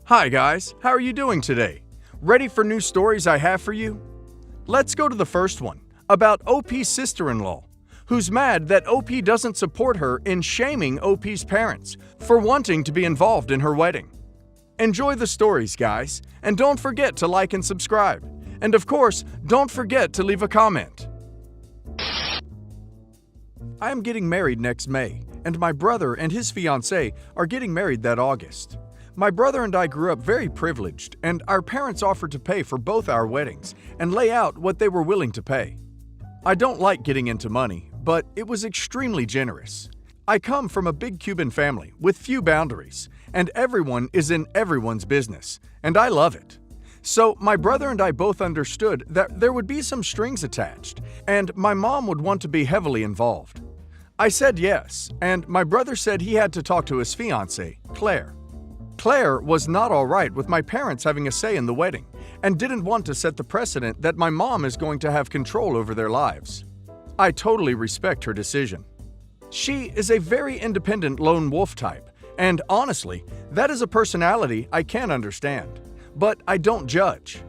Hi guys, how are you doing today? Ready for new stories I have for you? Let's go to the first one, about OP's sister-in-law, who's mad that OP doesn't support her in shaming OP's parents for wanting to be involved in her wedding. Enjoy the stories, guys, and don't forget to like and subscribe. And of course, don't forget to leave a comment. I am getting married next May, and my brother and his fiancée are getting married that August. My brother and I grew up very privileged, and our parents offered to pay for both our weddings and lay out what they were willing to pay. I don't like getting into money, but it was extremely generous. I come from a big Cuban family with few boundaries, and everyone is in everyone's business, and I love it. So my brother and I both understood that there would be some strings attached, and my mom would want to be heavily involved. I said yes, and my brother said he had to talk to his fiancée, Claire. Claire was not all right with my parents having a say in the wedding and didn't want to set the precedent that my mom is going to have control over their lives. I totally respect her decision. She is a very independent lone wolf type, and honestly, that is a personality I can understand. But I don't judge.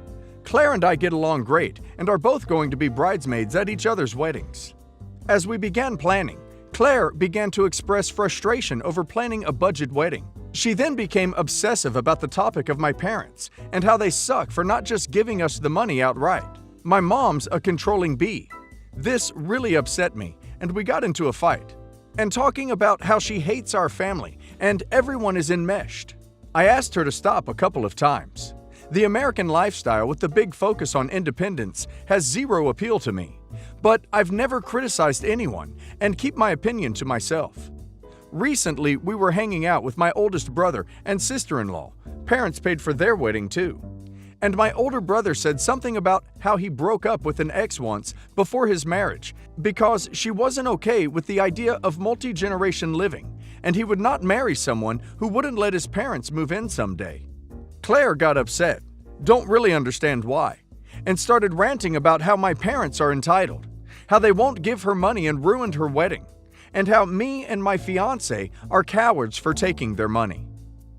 Claire and I get along great and are both going to be bridesmaids at each other's weddings. As we began planning, Claire began to express frustration over planning a budget wedding. She then became obsessive about the topic of my parents and how they suck for not just giving us the money outright. My mom's a controlling bee. This really upset me, and we got into a fight. And talking about how she hates our family and everyone is enmeshed. I asked her to stop a couple of times. The American lifestyle with the big focus on independence has zero appeal to me, but I've never criticized anyone and keep my opinion to myself. Recently, we were hanging out with my oldest brother and sister-in-law. Parents paid for their wedding too. And my older brother said something about how he broke up with an ex once before his marriage because she wasn't okay with the idea of multi-generation living, and he would not marry someone who wouldn't let his parents move in someday. Claire got upset, don't really understand why, and started ranting about how my parents are entitled, how they won't give her money and ruined her wedding, and how me and my fiancé are cowards for taking their money.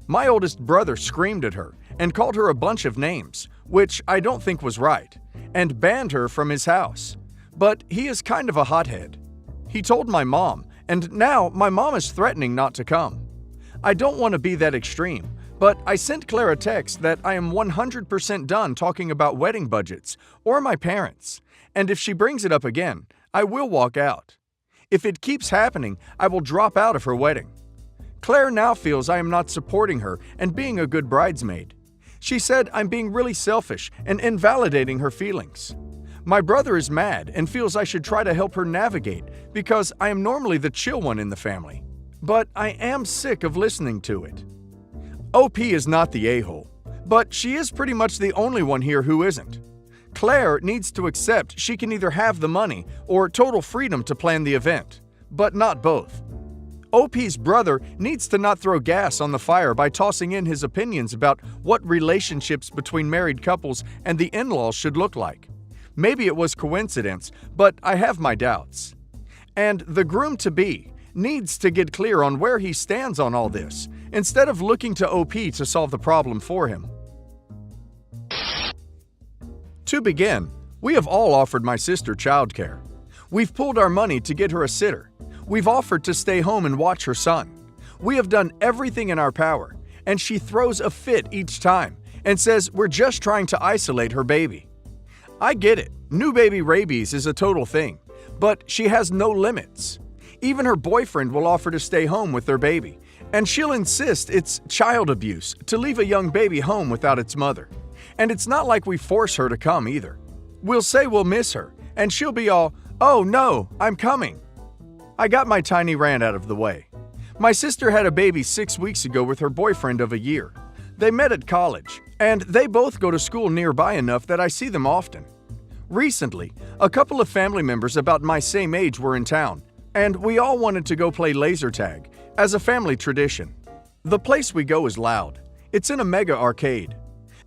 My oldest brother screamed at her and called her a bunch of names, which I don't think was right, and banned her from his house. But he is kind of a hothead. He told my mom, and now my mom is threatening not to come. I don't want to be that extreme, but I sent Claire a text that I am 100% done talking about wedding budgets or my parents, and if she brings it up again, I will walk out. If it keeps happening, I will drop out of her wedding. Claire now feels I am not supporting her and being a good bridesmaid. She said I'm being really selfish and invalidating her feelings. My brother is mad and feels I should try to help her navigate because I am normally the chill one in the family. But I am sick of listening to it. OP is not the a-hole, but she is pretty much the only one here who isn't. Claire needs to accept she can either have the money or total freedom to plan the event, but not both. OP's brother needs to not throw gas on the fire by tossing in his opinions about what relationships between married couples and the in-laws should look like. Maybe it was coincidence, but I have my doubts. And the groom-to-be needs to get clear on where he stands on all this, instead of looking to OP to solve the problem for him. To begin, we have all offered my sister childcare. We've pooled our money to get her a sitter. We've offered to stay home and watch her son. We have done everything in our power, and she throws a fit each time and says we're just trying to isolate her baby. I get it, new baby rabies is a total thing, but she has no limits. Even her boyfriend will offer to stay home with their baby, and she'll insist it's child abuse to leave a young baby home without its mother. And it's not like we force her to come either. We'll say we'll miss her, and she'll be all, "Oh no, I'm coming." I got my tiny rant out of the way. My sister had a baby 6 weeks ago with her boyfriend of a year. They met at college, and they both go to school nearby enough that I see them often. Recently, a couple of family members about my same age were in town, and we all wanted to go play laser tag as a family tradition. The place we go is loud. It's in a mega arcade.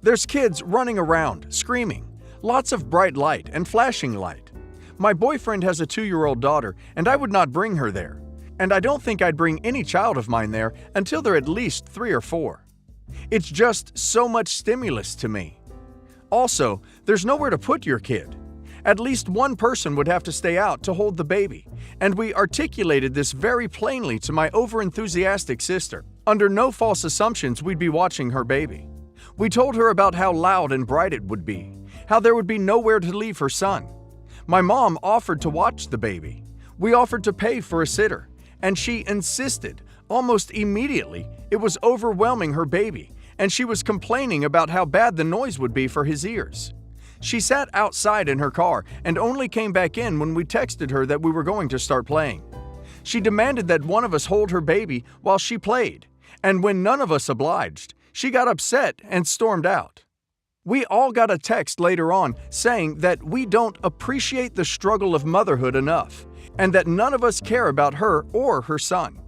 There's kids running around, screaming, lots of bright light and flashing light. My boyfriend has a 2-year-old daughter, and I would not bring her there. And I don't think I'd bring any child of mine there until they're at least 3 or 4. It's just so much stimulus to me. Also, there's nowhere to put your kid. At least one person would have to stay out to hold the baby, and we articulated this very plainly to my overenthusiastic sister. Under no false assumptions, we'd be watching her baby. We told her about how loud and bright it would be, how there would be nowhere to leave her son. My mom offered to watch the baby. We offered to pay for a sitter, and she insisted, almost immediately. It was overwhelming her baby, and she was complaining about how bad the noise would be for his ears. She sat outside in her car and only came back in when we texted her that we were going to start playing. She demanded that one of us hold her baby while she played, and when none of us obliged, she got upset and stormed out. We all got a text later on saying that we don't appreciate the struggle of motherhood enough, and that none of us care about her or her son.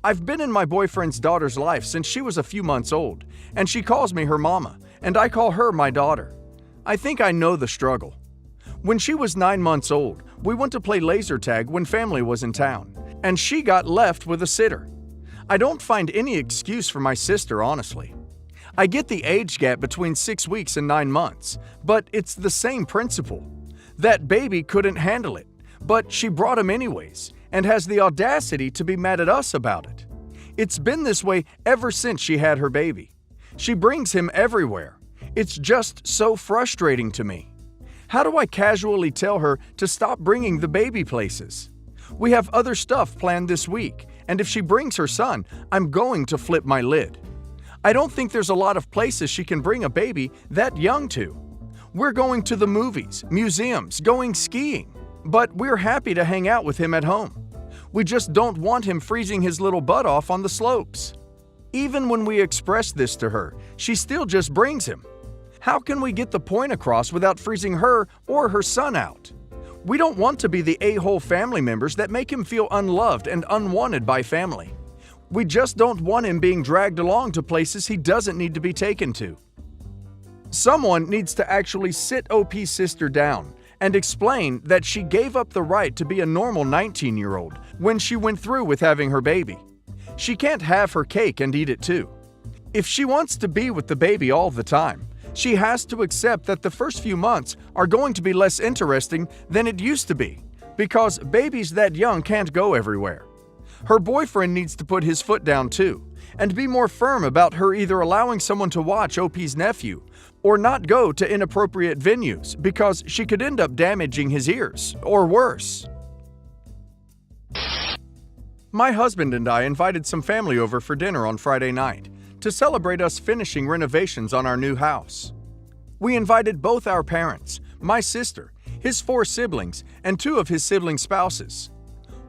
I've been in my boyfriend's daughter's life since she was a few months old, and she calls me her mama, and I call her my daughter. I think I know the struggle. When she was 9 months old, we went to play laser tag when family was in town, and she got left with a sitter. I don't find any excuse for my sister, honestly. I get the age gap between 6 weeks and 9 months, but it's the same principle. That baby couldn't handle it, but she brought him anyways, and has the audacity to be mad at us about it. It's been this way ever since she had her baby. She brings him everywhere. It's just so frustrating to me. How do I casually tell her to stop bringing the baby places? We have other stuff planned this week, and if she brings her son, I'm going to flip my lid. I don't think there's a lot of places she can bring a baby that young to. We're going to the movies, museums, going skiing, but we're happy to hang out with him at home. We just don't want him freezing his little butt off on the slopes. Even when we express this to her, she still just brings him. How can we get the point across without freezing her or her son out? We don't want to be the a-hole family members that make him feel unloved and unwanted by family. We just don't want him being dragged along to places he doesn't need to be taken to. Someone needs to actually sit OP's sister down and explain that she gave up the right to be a normal 19-year-old when she went through with having her baby. She can't have her cake and eat it too. If she wants to be with the baby all the time, she has to accept that the first few months are going to be less interesting than it used to be, because babies that young can't go everywhere. Her boyfriend needs to put his foot down too, and be more firm about her either allowing someone to watch OP's nephew or not go to inappropriate venues because she could end up damaging his ears, or worse. My husband and I invited some family over for dinner on Friday night to celebrate us finishing renovations on our new house. We invited both our parents, my sister, his 4 siblings, and 2 of his siblings' spouses.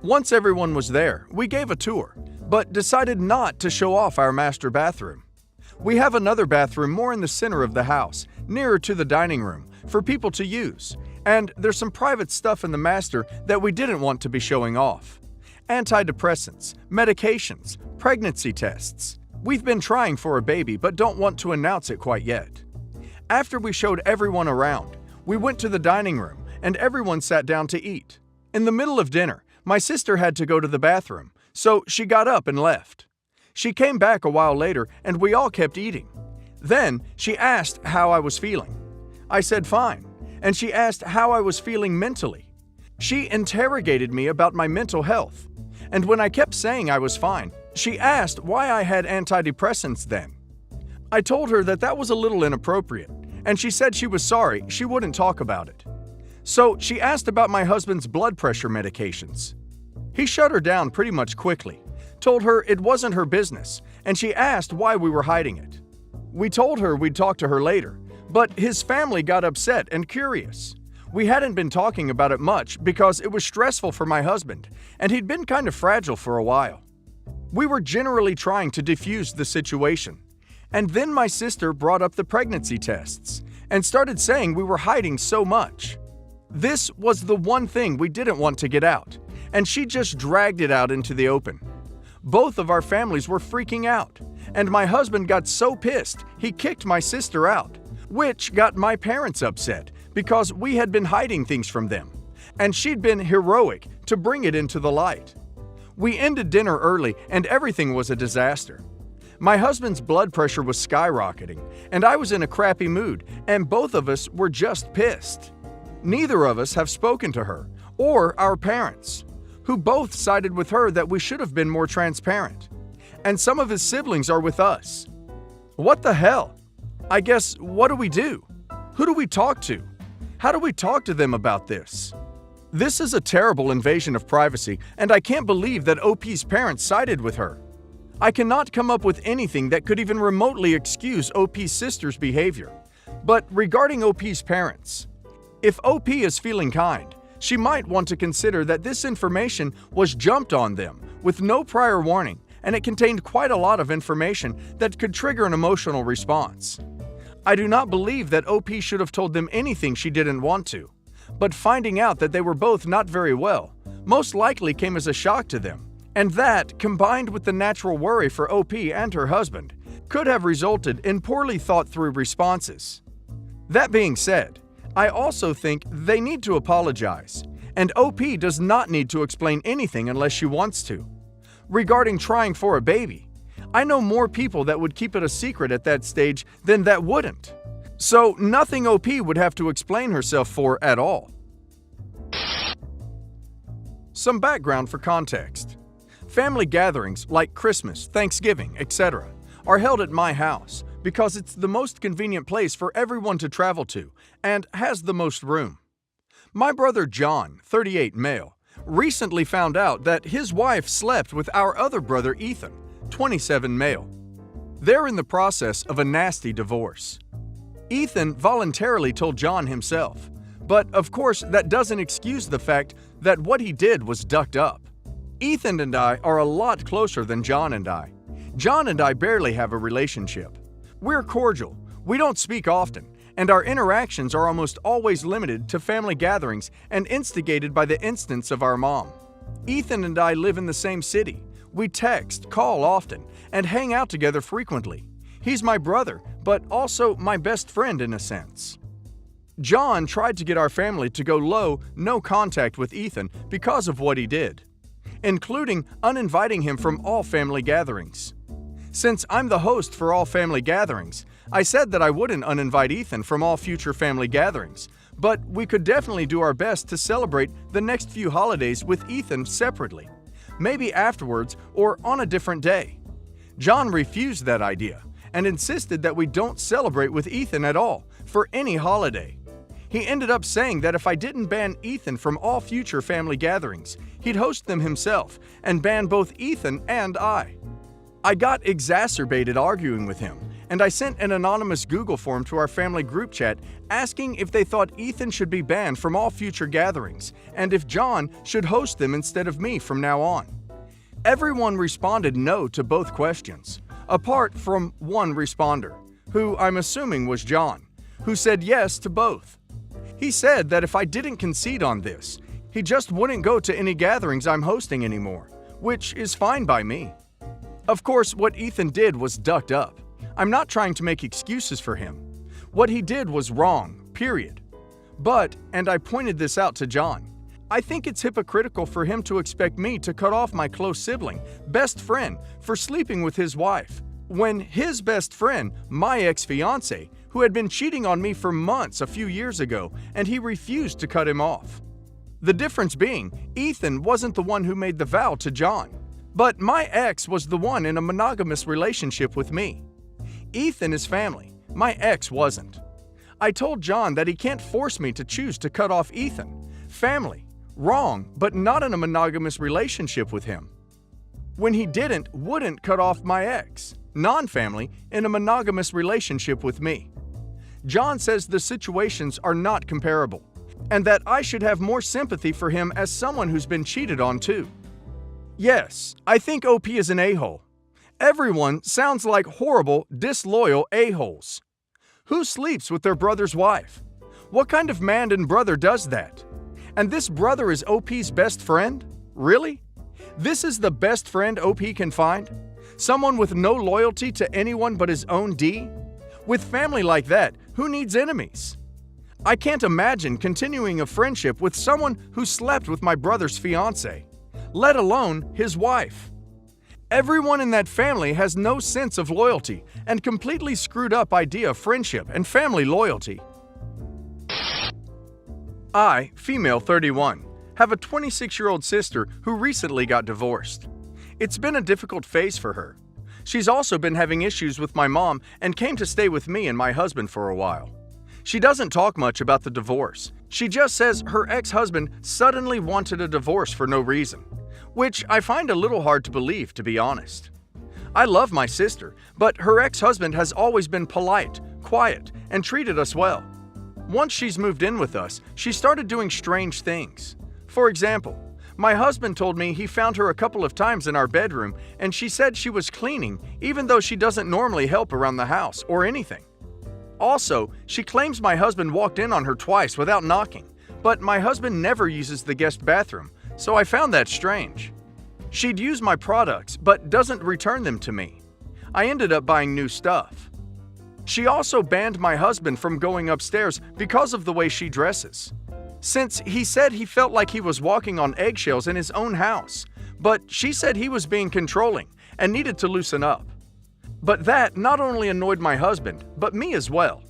Once everyone was there, we gave a tour, but decided not to show off our master bathroom. We have another bathroom more in the center of the house, nearer to the dining room, for people to use, and there's some private stuff in the master that we didn't want to be showing off. Antidepressants, medications, pregnancy tests. We've been trying for a baby but don't want to announce it quite yet. After we showed everyone around, we went to the dining room and everyone sat down to eat. In the middle of dinner, my sister had to go to the bathroom, so she got up and left. She came back a while later and we all kept eating. Then she asked how I was feeling. I said fine, and she asked how I was feeling mentally. She interrogated me about my mental health, and when I kept saying I was fine, she asked why I had antidepressants then. I told her that was a little inappropriate, and she said she was sorry, she wouldn't talk about it. So she asked about my husband's blood pressure medications. He shut her down pretty much quickly, told her it wasn't her business, and she asked why we were hiding it. We told her we'd talk to her later, but his family got upset and curious. We hadn't been talking about it much because it was stressful for my husband, and he'd been kind of fragile for a while. We were generally trying to defuse the situation. And then my sister brought up the pregnancy tests and started saying we were hiding so much. This was the one thing we didn't want to get out, and she just dragged it out into the open. Both of our families were freaking out, and my husband got so pissed he kicked my sister out, which got my parents upset because we had been hiding things from them, and she'd been heroic to bring it into the light. We ended dinner early and everything was a disaster. My husband's blood pressure was skyrocketing, and I was in a crappy mood, and both of us were just pissed. Neither of us have spoken to her, or our parents, who both sided with her that we should have been more transparent. And some of his siblings are with us. What the hell? I guess, what do we do? Who do we talk to? How do we talk to them about this? This is a terrible invasion of privacy, and I can't believe that OP's parents sided with her. I cannot come up with anything that could even remotely excuse OP's sister's behavior. But regarding OP's parents, if OP is feeling kind, she might want to consider that this information was jumped on them with no prior warning, and it contained quite a lot of information that could trigger an emotional response. I do not believe that OP should have told them anything she didn't want to, but finding out that they were both not very well most likely came as a shock to them. And that, combined with the natural worry for OP and her husband, could have resulted in poorly thought-through responses. That being said, I also think they need to apologize, and OP does not need to explain anything unless she wants to. Regarding trying for a baby, I know more people that would keep it a secret at that stage than that wouldn't. So nothing OP would have to explain herself for at all. Some background for context. Family gatherings like Christmas, Thanksgiving, etc. are held at my house because it's the most convenient place for everyone to travel to and has the most room. My brother John, 38 male, recently found out that his wife slept with our other brother Ethan, 27 male. They're in the process of a nasty divorce. Ethan voluntarily told John himself, but of course that doesn't excuse the fact that what he did was ducked up. Ethan and I are a lot closer than John and I. John and I barely have a relationship. We're cordial, we don't speak often, and our interactions are almost always limited to family gatherings and instigated by the instance of our mom. Ethan and I live in the same city. We text, call often, and hang out together frequently. He's my brother, but also my best friend in a sense. John tried to get our family to go low, no contact with Ethan because of what he did, including uninviting him from all family gatherings. Since I'm the host for all family gatherings, I said that I wouldn't uninvite Ethan from all future family gatherings, but we could definitely do our best to celebrate the next few holidays with Ethan separately, maybe afterwards or on a different day. John refused that idea and insisted that we don't celebrate with Ethan at all for any holiday. He ended up saying that if I didn't ban Ethan from all future family gatherings, he'd host them himself and ban both Ethan and I. I got exacerbated arguing with him, and I sent an anonymous Google form to our family group chat asking if they thought Ethan should be banned from all future gatherings and if John should host them instead of me from now on. Everyone responded no to both questions, apart from one responder, who I'm assuming was John, who said yes to both. He said that if I didn't concede on this, he just wouldn't go to any gatherings I'm hosting anymore, which is fine by me. Of course, what Ethan did was ducked up. I'm not trying to make excuses for him. What he did was wrong, period. But, and I pointed this out to John, I think it's hypocritical for him to expect me to cut off my close sibling, best friend, for sleeping with his wife, when his best friend, my ex-fiancé, who had been cheating on me for months a few years ago, and he refused to cut him off. The difference being, Ethan wasn't the one who made the vow to John, but my ex was the one in a monogamous relationship with me. Ethan is family, my ex wasn't. I told John that he can't force me to choose to cut off Ethan. Family, wrong, but not in a monogamous relationship with him. When he wouldn't cut off my ex, non-family, in a monogamous relationship with me. John says the situations are not comparable, and that I should have more sympathy for him as someone who's been cheated on too. Yes, I think OP is an a-hole. Everyone sounds like horrible, disloyal a-holes. Who sleeps with their brother's wife? What kind of man and brother does that? And this brother is OP's best friend? Really? This is the best friend OP can find? Someone with no loyalty to anyone but his own D? With family like that, who needs enemies? I can't imagine continuing a friendship with someone who slept with my brother's fiancé, let alone his wife. Everyone in that family has no sense of loyalty and completely screwed up idea of friendship and family loyalty. I, female 31, have a 26-year-old sister who recently got divorced. It's been a difficult phase for her. She's also been having issues with my mom and came to stay with me and my husband for a while. She doesn't talk much about the divorce. She just says her ex-husband suddenly wanted a divorce for no reason, which I find a little hard to believe, to be honest. I love my sister, but her ex-husband has always been polite, quiet, and treated us well. Once she's moved in with us, she started doing strange things. For example, my husband told me he found her a couple of times in our bedroom and she said she was cleaning even though she doesn't normally help around the house or anything. Also, she claims my husband walked in on her twice without knocking, but my husband never uses the guest bathroom, so I found that strange. She'd use my products but doesn't return them to me. I ended up buying new stuff. She also banned my husband from going upstairs because of the way she dresses, since he said he felt like he was walking on eggshells in his own house, but she said he was being controlling and needed to loosen up. But that not only annoyed my husband, but me as well.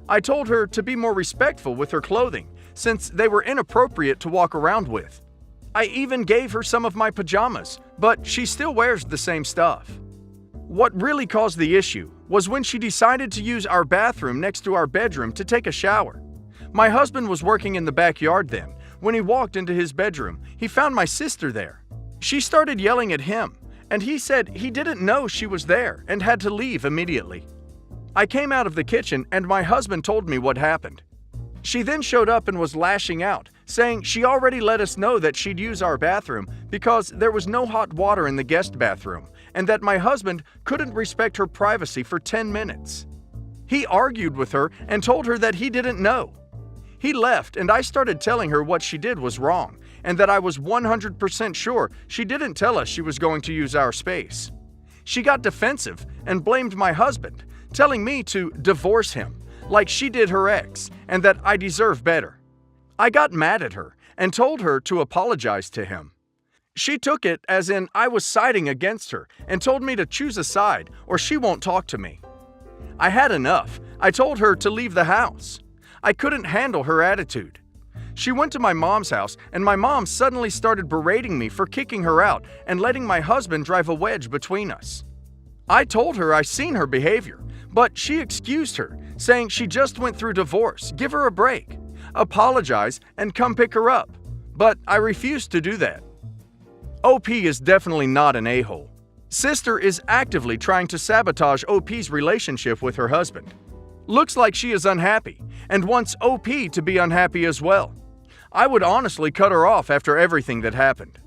I told her to be more respectful with her clothing, since they were inappropriate to walk around with. I even gave her some of my pajamas, but she still wears the same stuff. What really caused the issue was when she decided to use our bathroom next to our bedroom to take a shower. My husband was working in the backyard then. When he walked into his bedroom, he found my sister there. She started yelling at him, and he said he didn't know she was there and had to leave immediately. I came out of the kitchen and my husband told me what happened. She then showed up and was lashing out, saying she already let us know that she'd use our bathroom because there was no hot water in the guest bathroom and that my husband couldn't respect her privacy for 10 minutes. He argued with her and told her that he didn't know. He left and I started telling her what she did was wrong and that I was 100% sure she didn't tell us she was going to use our space. She got defensive and blamed my husband, telling me to divorce him, like she did her ex, and that I deserve better. I got mad at her and told her to apologize to him. She took it as in I was siding against her and told me to choose a side or she won't talk to me. I had enough. I told her to leave the house. I couldn't handle her attitude. She went to my mom's house and my mom suddenly started berating me for kicking her out and letting my husband drive a wedge between us. I told her I seen her behavior, but she excused her, saying she just went through divorce, give her a break, apologize, and come pick her up. But I refused to do that. OP is definitely not an a-hole. Sister is actively trying to sabotage OP's relationship with her husband. Looks like she is unhappy and wants OP to be unhappy as well. I would honestly cut her off after everything that happened.